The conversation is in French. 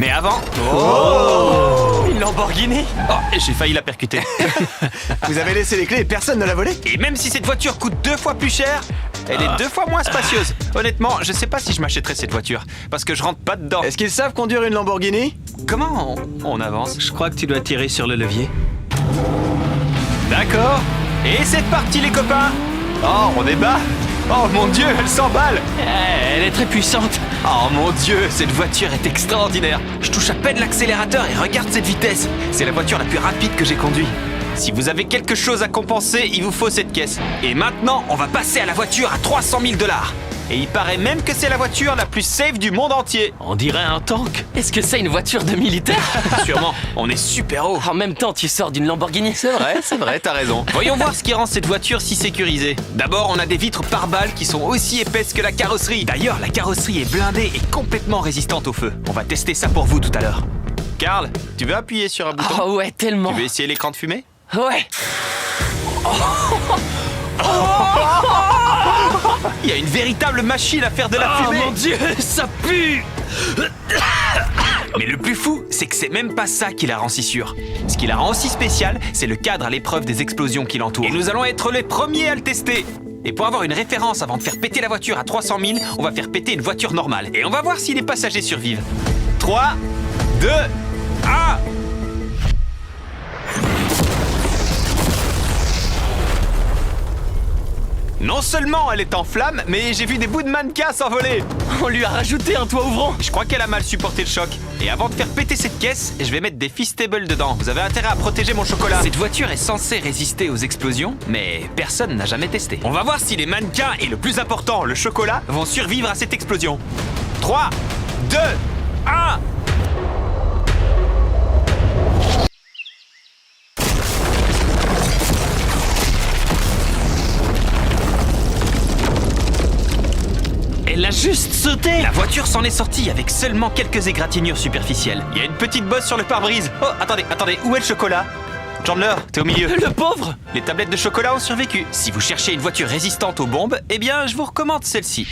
Mais avant... Une Lamborghini. Oh, j'ai failli la percuter. Vous avez laissé les clés et personne ne l'a volée? Et même si cette voiture coûte 2 fois plus cher, elle est 2 fois moins spacieuse. Honnêtement, je sais pas si je m'achèterais cette voiture, parce que je rentre pas dedans. Est-ce qu'ils savent conduire une Lamborghini? Comment on avance? Je crois que tu dois tirer sur le levier. D'accord. Et c'est parti les copains. Oh, on débat. Oh mon Dieu, elle s'emballe. Elle est très puissante. Oh mon Dieu, cette voiture est extraordinaire. Je touche à peine l'accélérateur et regarde cette vitesse. C'est la voiture la plus rapide que j'ai conduite. Si vous avez quelque chose à compenser, il vous faut cette caisse. Et maintenant, on va passer à la voiture à 300 000 $. Et il paraît même que c'est la voiture la plus safe du monde entier. On dirait un tank. Est-ce que c'est une voiture de militaire? Sûrement, on est super haut. En même temps, tu sors d'une Lamborghini. C'est vrai, t'as raison. Voyons voir ce qui rend cette voiture si sécurisée. D'abord, on a des vitres pare-balles qui sont aussi épaisses que la carrosserie. D'ailleurs, la carrosserie est blindée et complètement résistante au feu. On va tester ça pour vous tout à l'heure. Karl, tu veux appuyer sur un bouton? Oh ouais, tellement. Tu veux essayer l'écran de fumée? Ouais. Il y a une véritable machine à faire de la Oh fumée. mon Dieu, ça pue. Mais le plus fou, c'est que c'est même pas ça qui la rend si sûre. Ce qui la rend aussi spéciale, c'est le cadre à l'épreuve des explosions qui l'entourent. Et nous allons être les premiers à le tester. Et pour avoir une référence avant de faire péter la voiture à 300 000, on va faire péter une voiture normale. Et on va voir si les passagers survivent. 3, 2, 1... Non seulement elle est en flammes, mais j'ai vu des bouts de mannequin s'envoler. On lui a rajouté un toit ouvrant. Je crois qu'elle a mal supporté le choc. Et avant de faire péter cette caisse, je vais mettre des Feastables dedans. Vous avez intérêt à protéger mon chocolat. Cette voiture est censée résister aux explosions, mais personne n'a jamais testé. On va voir si les mannequins et le plus important, le chocolat, vont survivre à cette explosion. 3, 2, 1... Elle a juste sauté. La voiture s'en est sortie avec seulement quelques égratignures superficielles. Il y a une petite bosse sur le pare-brise. Oh, attendez, où est le chocolat? Chandler, t'es au milieu. Le pauvre. Les tablettes de chocolat ont survécu. Si vous cherchez une voiture résistante aux bombes, eh bien, je vous recommande celle-ci.